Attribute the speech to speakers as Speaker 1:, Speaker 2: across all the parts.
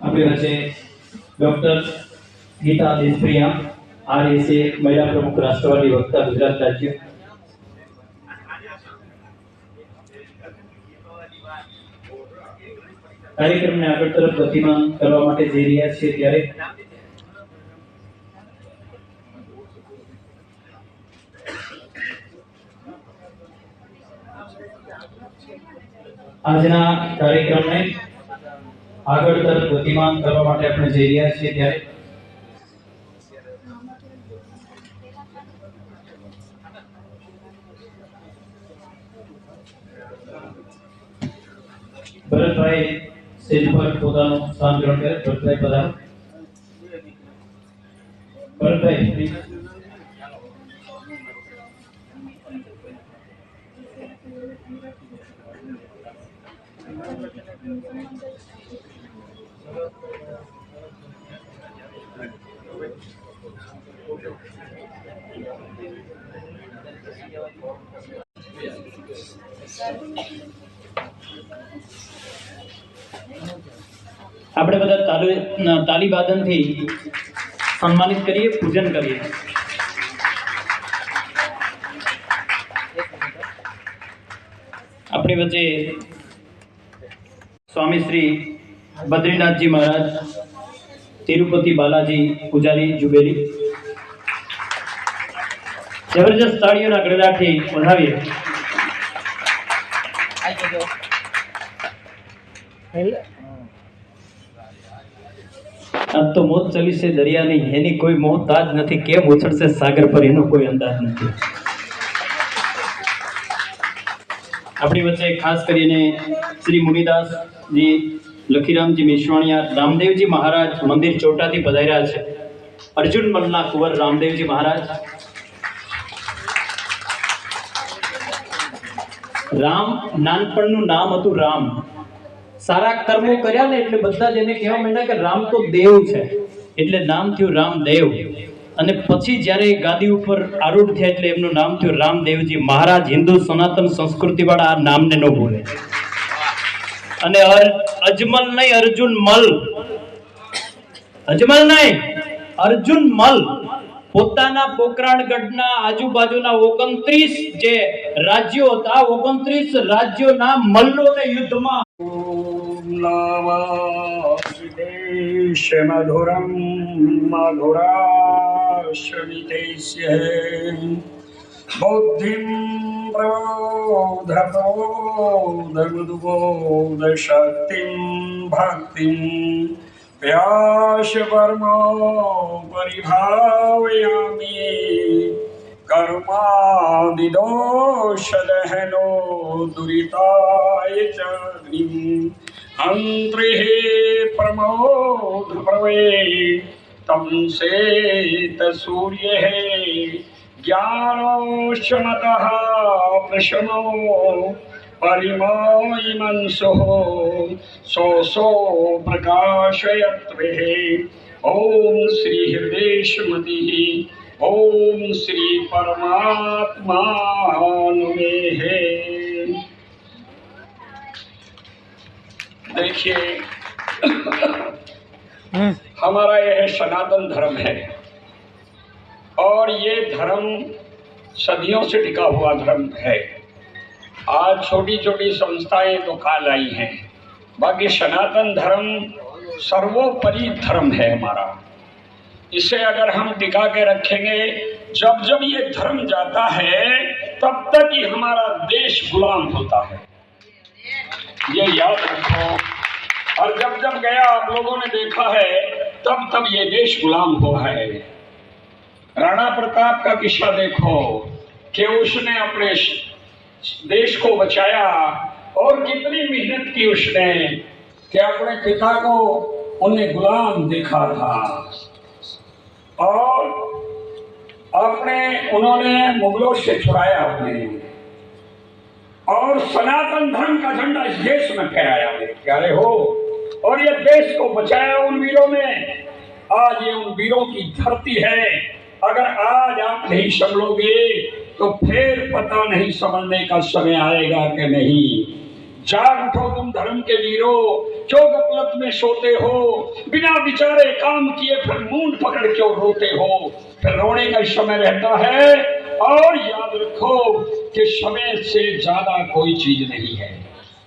Speaker 1: આપણી વચ્ચે doctor Gita Deshapriya RSA મહિલા પ્રમુખ રાષ્ટ્રવાદી વક્તા ગુજરાત રાજ્ય કાર્યક્રમને આગળ તરફ ગતિમાન કરવા માટે જઈ રહ્યા છે ત્યારે આજના કાર્યક્રમને આગળ તરફ ગતિમાન કરવા માટે આપણે જઈ રહ્યા છીએ ત્યારે ભરતભાઈ સ્ટેજ પર પોતાનું સ્થાન ગ્રહણ કરે. ભરતભાઈ પધારો. ભરતભાઈ આપણે બધા તાલીબાદનથી સન્માનિત કરીએ, પૂજન કરીએ. આપણી વચ્ચે સ્વામી શ્રી બદ્રીનાથજી મહારાજ, તિરુપતિ બાલાજી પૂજારી જુબેલી. જબરજસ્ત તાળીઓના ગળગડાટથી વધાવીએ. अब तो मौत चली से दरिया नहीं, एनी कोई मोहताज नहीं, केम उछळશે सागर पर एनो कोई अंदाज नहीं. अपनी वच्चे खास करीने श्री मुनिदास जी लखीरामजी मेश्वाणिया रामदेवजी महाराज मंदिर चोटाथी पधार्या छे. अर्जुन मलना कुंवर रामदेवजी महाराज. राम नानपणનું નામ હતું રામ. सारा कर्मो कर्या ने એટલે બધા જ એને કહેવા માંડ્યા કે રામ તો દેવ છે, એટલે નામ થયું રામદેવ. અને પછી જ્યારે ગાદી ઉપર આરૂઢ થયા એટલે એમનું નામ થયું રામદેવજી મહારાજ. હિન્દુ સનાતન સંસ્કૃતિ વાળા આ નામને ન ભૂલે. અને અજમલ નહીં, અર્જુન મલ. અજમલ નહીં, અર્જુન મલ. પોતાના પોકરાણગઢના આજુબાજુના 29 જે રાજ્યો હતા, 29 રાજ્યોના મલ્લોને યુદ્ધમાં
Speaker 2: नामादेश मधुरम मधुराश्रमितेस्य बुद्धिं प्रबोध शक्तिं भक्तिं व्यास परमो परिभावयामि कर्मादिदोषदहनो दुरिताय च अंत्रिः प्रमोद प्रवे तम सेत सूर्यः ज्ञानोशमतः प्रशमो परिमोयमंसुः सो प्रकाशयत्वे. ओम श्री हृदयेशमतिः ओम श्री परमात्मा नमः. देखिए, हमारा यह सनातन धर्म है और ये धर्म सदियों से टिका हुआ धर्म है. आज छोटी छोटी संस्थाएं तो काल आई हैं, बाकी सनातन धर्म सर्वोपरि धर्म है हमारा. इसे अगर हम टिका के रखेंगे, जब जब ये धर्म जाता है तब तक ही हमारा देश गुलाम होता है, ये याद रखो. और जब जब गया आप लोगों ने देखा है तब तब ये देश गुलाम हुआ है. राणा प्रताप का किस्सा देखो कि उसने अपने देश को बचाया और कितनी मेहनत की उसने कि अपने पिता को उन्हें गुलाम देखा था और उन्होंने मुगलों से छुड़ाया उन्हें और सनातन धर्म का झंडा इस देश में फहराया. प्यारे हो, और ये देश को बचाया उन वीरों ने. आज ये उन वीरों की धरती है. अगर आज आप नहीं समझोगे तो फिर पता नहीं समझने का समय आएगा कि नहीं. जाग उठो तुम धर्म के वीरों, जो गफलत में सोते हो, बिना विचारे काम किए फिर मूंड पकड़ क्यों रोते हो। फिर रोने का समय रहता है, और याद रखो कि समय से ज्यादा कोई चीज नहीं है।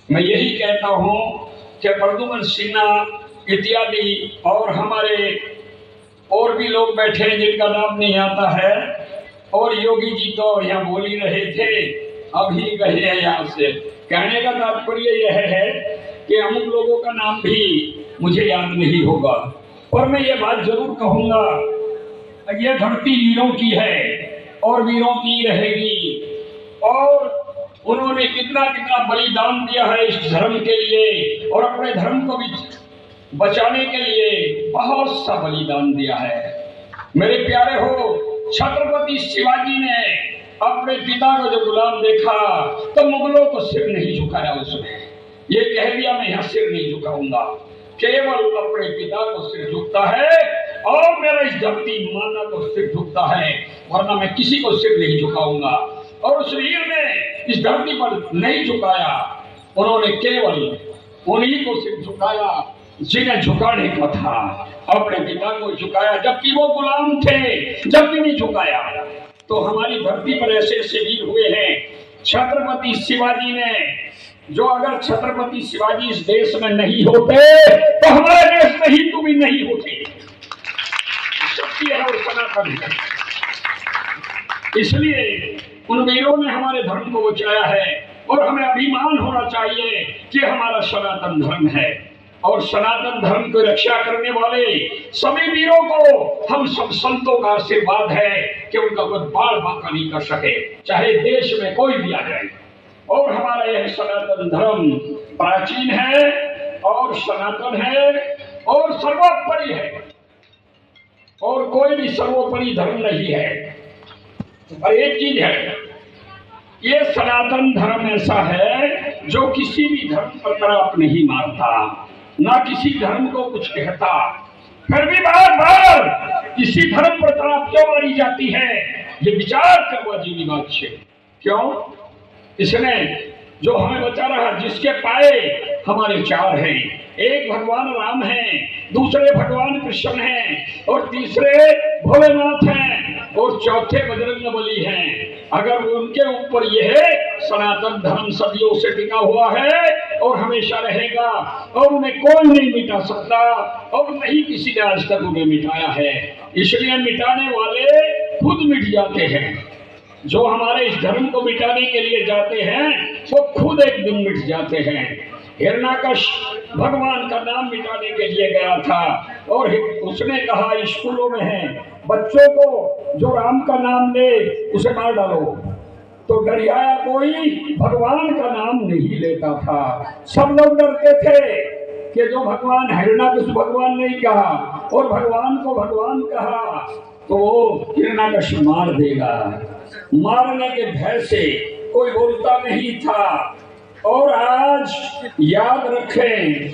Speaker 2: मैं यही कहता हूं कि प्रद्युम्न सिन्हा इत्यादि और हमारे और भी लोग बैठे हैं जिनका नाम नहीं आता है, और योगी जी तो यहाँ बोल ही रहे थे, अभी गए हैं यहाँ से। कहने का तात्पर्य यह है कि अमुक लोगों का नाम भी मुझे याद नहीं होगा, पर मैं ये बात जरूर कहूंगा, ये धरती वीरों की है और वीरों की रहेगी। और उन्होंने कितना कितना बलिदान दिया है इस धर्म के लिए, और अपने धर्म को भी बचाने के लिए बहुत सा बलिदान दिया है। मेरे प्यारे हो, छत्रपति शिवाजी ने अपने पिता को जब गुलाम देखा तो मुगलों को सिर नहीं झुकाया। उसने ये कह दिया, मैं यहाँ सिर नहीं झुकाऊंगा, केवल अपने पिता को सिर झुकता है और मेरा इस धरती माता को सिर झुकता है, वरना मैं किसी को सिर नहीं झुकाऊंगा। और उस वीर ने इस धरती पर नहीं झुकाया, उन्होंने केवल उन्हीं को सिर झुकाया जिन्हें झुकाने का था। अपने पिता को झुकाया जबकि वो गुलाम थे, जब भी नहीं झुकाया। तो हमारी धरती पर ऐसे ऐसे वीर हुए हैं। छत्रपति शिवाजी ने, जो अगर छत्रपति शिवाजी इस देश में नहीं होते तो हमारे देश में हिंदू भी नहीं होते। शक्ति है और सनातन है, इसलिए उन वीरों ने हमारे धर्म को बचाया है, और हमें अभिमान होना चाहिए कि हमारा सनातन धर्म है। और सनातन धर्म की रक्षा करने वाले सभी वीरों को हम सब संतों का आशीर्वाद है कि उनका कोई बाल बांका नहीं कर सके, चाहे देश में कोई भी आ जाए। और हमारा यह सनातन धर्म प्राचीन है और सनातन है और सर्वोपरि है, और कोई भी सर्वोपरि धर्म नहीं है। और एक चीज है, ये सनातन धर्म ऐसा है जो किसी भी धर्म पर तरफ नहीं मारता, ना किसी धर्म को कुछ कहता। फिर भी बार बार किसी धर्म पर तरफ क्यों मारी जाती है, ये विचार करवा जी बात से। क्यों? इसने जो हमें बचा रहा, जिसके पाए हमारे चार हैं, एक भगवान राम हैं, दूसरे भगवान कृष्ण हैं, और तीसरे भोलेनाथ हैं, और चौथे बजरंगबली हैं। अगर उनके ऊपर यह सनातन धर्म सदियों से टिका हुआ है और हमेशा रहेगा, और उन्हें कोई नहीं मिटा सकता, और नहीं किसी ने आज तक उन्हें मिटाया है। इसलिए मिटाने वाले खुद मिट जाते हैं। जो हमारे इस धर्म को मिटाने के लिए जाते हैं वो खुद एक दिन मिट जाते हैं। हिरण्यकश्यप भगवान का नाम मिटाने के लिए गया था, और उसने कहा स्कूलों में है बच्चों को जो राम का नाम ले उसे मार डालो, तो डरियाया कोई भगवान का नाम नहीं लेता था। सब लोग डरते थे कि जो भगवान, हिरण्यकश्यप भगवान नहीं कहा और भगवान को भगवान कहा तो वो हिरण्यकश्यप मार देगा। मारने के भय से कोई बोलता नहीं था। और आज याद रखें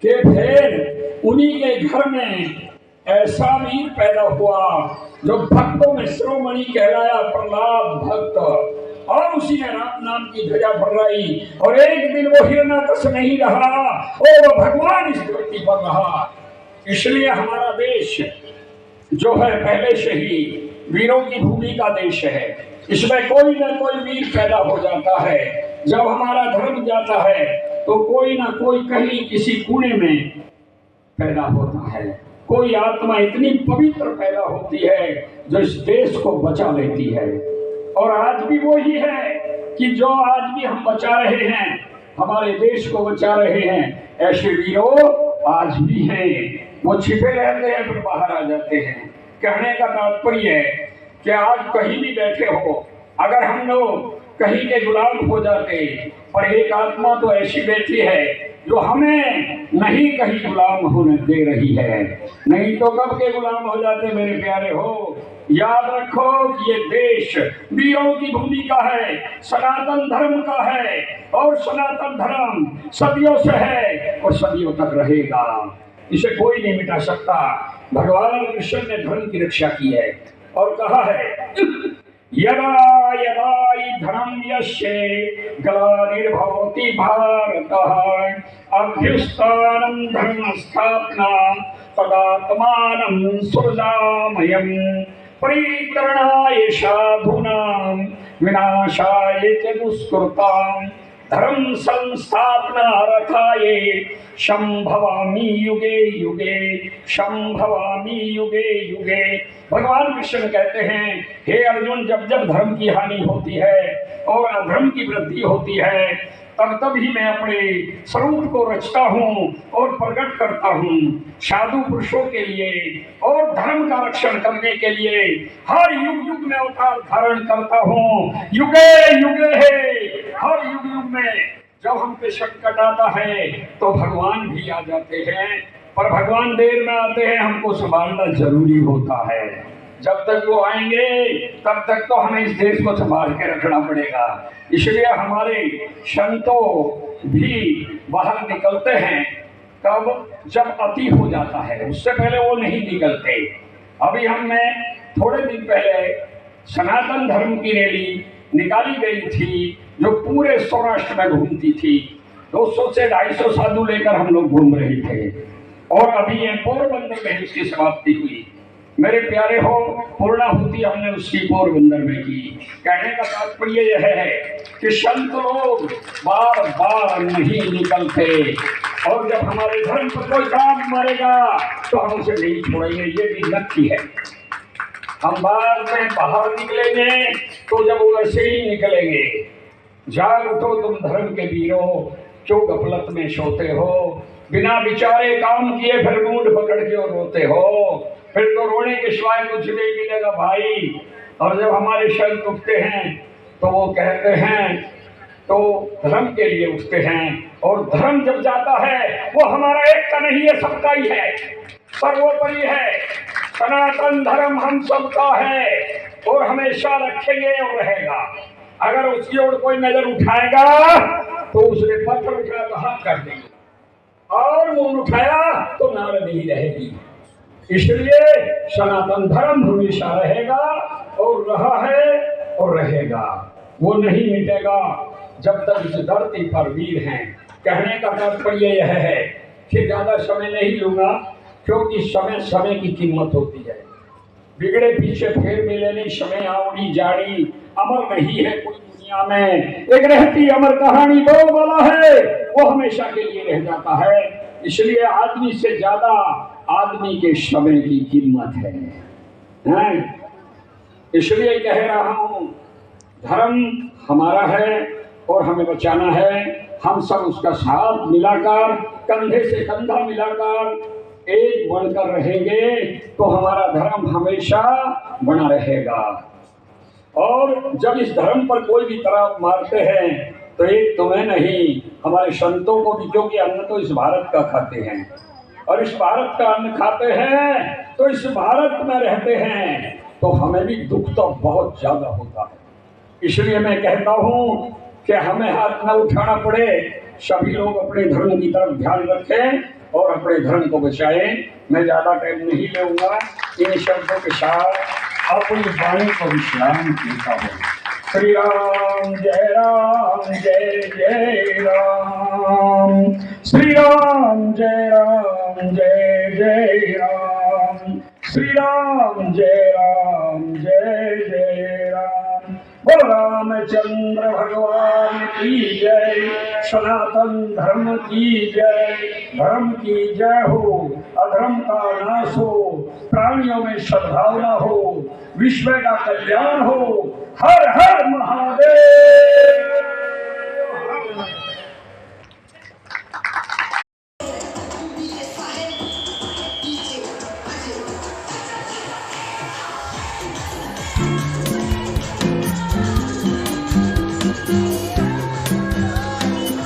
Speaker 2: कि फिर उन्हीं के घर में ऐसा वीर पैदा हुआ जो भक्तों में शिरोमणि कहलाया, प्रहलाद भक्त, और उसी ने राम नाम की ध्वजा फहराई। और एक दिन वो हिरण्यकश्यप नहीं रहा और वो भगवान इस धरती पर रहा। इसलिए हमारा देश जो है पहले से ही वीरों की भूमि का देश है। इसमें कोई ना कोई वीर पैदा हो जाता है। जब हमारा धर्म जाता है तो कोई ना कोई कहीं किसी कोने में पैदा होता है। कोई आत्मा इतनी पवित्र पैदा होती है जो इस देश को बचा लेती है। और आज भी वही है कि जो आज भी हम बचा रहे हैं, हमारे देश को बचा रहे हैं, ऐसे वीरों आज भी हैं। वो छिपे रहते हैं फिर बाहर आ जाते हैं। कहने का तात्पर्य है कि आज कहीं भी बैठे हो, अगर हम लोग कहीं के गुलाम हो जाते, पर एक आत्मा तो ऐसी बैठी है जो हमें नहीं कहीं गुलाम होने दे रही है। नहीं तो कब के गुलाम हो जाते मेरे प्यारे हो। याद रखो कि ये देश वीरों की भूमि का है, सनातन धर्म का है, और सनातन धर्म सदियों से है और सदियों तक रहेगा। इसे कोई नहीं मिटा सकता। भगवान कृष्ण ने धर्म की रक्षा की है और कहा है यदा यदा हि धर्म यस्य ग्लानिर्भवति भारतः अभ्युत्थानं धर्मस्थापना तदात्मानं सृजाम्यहम् परित्रणाय साधूनां विनाशाय च दुष्कृतां धर्म संस्थापनार्थाय संभवामि युगे युगे संभवामि युगे युगे। भगवान कृष्ण कहते हैं, हे अर्जुन, जब जब धर्म की हानि होती है और अधर्म की वृद्धि होती है, तब तब ही मैं अपने स्वरूप को रचता हूँ और प्रकट करता हूँ साधु पुरुषों के लिए और धर्म का रक्षण करने के लिए हर युग युग में अवतार धारण करता हूँ। युगे युगे है, हर युग युग में जब हम पे संकट आता है तो भगवान भी आ जाते हैं, पर भगवान देर में आते हैं, हमको संभालना जरूरी होता है। जब तक वो आएंगे तब तक तो हमें इस देश को संभाल के रखना पड़ेगा। इसलिए हमारे संतों भी बाहर निकलते हैं कब, जब अति हो जाता है, उससे पहले वो नहीं निकलते। अभी हमने थोड़े दिन पहले सनातन धर्म की रैली निकाली गई थी जो पूरे सौराष्ट्र में घूमती थी। 200 से 250 साधु लेकर हम लोग घूम रहे थे और अभी ये पोरबंदर में इसकी समाप्ति हुई। मेरे प्यारे हो, पूर्णाहुति हमने उसकी पोरबंदर में की। कहने का तात्पर्य यह है कि संत लोग बार बार नहीं निकलते और जब हमारे धर्म पर कोई काम मरेगा तो हम उसे नहीं छोड़ेंगे, ये भी नक्की है। हम बाद में बाहर निकलेंगे तो जब वो वैसे ही निकलेंगे। जाग उठो तुम धर्म के वीरों, क्यों गफलत में सोते हो, बिना विचारे काम किए फिर मूड पकड़ के और रोते हो, फिर तो रोने के सिवाय कुछ नहीं मिलेगा भाई। और जब हमारे संत उठते हैं तो वो कहते हैं, तो धर्म के लिए उठते हैं, और धर्म जब जाता है वो हमारा एक का नहीं है, सबका ही है, सर्वोपरि है। सनातन धर्म हम सबका है और हमेशा रखेंगे और रहेगा। अगर उसकी ओर कोई नजर उठाएगा तो उसने पत्थर उठाया तो हाथ काट देंगे, और मुंह उठाया तो नाड़ नहीं रहेगी। इसलिए सनातन धर्म हमेशा रहेगा और रहा है और रहेगा, वो नहीं मिटेगा जब तक इस धरती पर वीर हैं। कहने का तात्पर्य यह है कि ज्यादा समय नहीं लूंगा, क्योंकि समय समय की कीमत होती है। बिगड़े पीछे फेर मिले नहीं, समय आवड़ी जाड़ी अमर नहीं है कोई दुनिया में। एक रहती अमर कहानी दो वाला है, वो हमेशा के लिए रह जाता है। इसलिए आदमी से ज्यादा आदमी के समय की कीमत है। इसलिए कह रहा हूं, धर्म हमारा है और हमें बचाना है। हम सब उसका साथ मिलाकर, कंधे से कंधा मिलाकर एक बनकर रहेंगे तो हमारा धर्म हमेशा बना रहेगा। और जब इस धर्म पर कोई भी तरफ मारते हैं तो एक तुम्हें नहीं, हमारे संतों को भी, क्योंकि अन्न तो इस भारत का खाते हैं और इस भारत का अन्न खाते हैं तो इस भारत में रहते हैं, तो हमें भी दुख तो बहुत ज्यादा होता है। इसलिए मैं कहता हूं कि हमें हाथ न उठाना पड़े, सभी लोग अपने धर्म की तरफ ध्यान रखें और अपने धर्म को बचाएं। मैं ज्यादा टाइम नहीं लूंगा, इन शब्दों के साथ अपनी वाणी को विश्राम देता हूँ। श्री राम जय राम जय जय राम, श्री राम जय जय राम, श्री राम जय जय राम। बोल रामचंद्र भगवान की जय, सनातन धर्म की जय, धर्म की जय हो, अधर्म का नाश हो, प्राणियों में सद्भावना हो, विश्व का कल्याण हो। हर हर महादेव।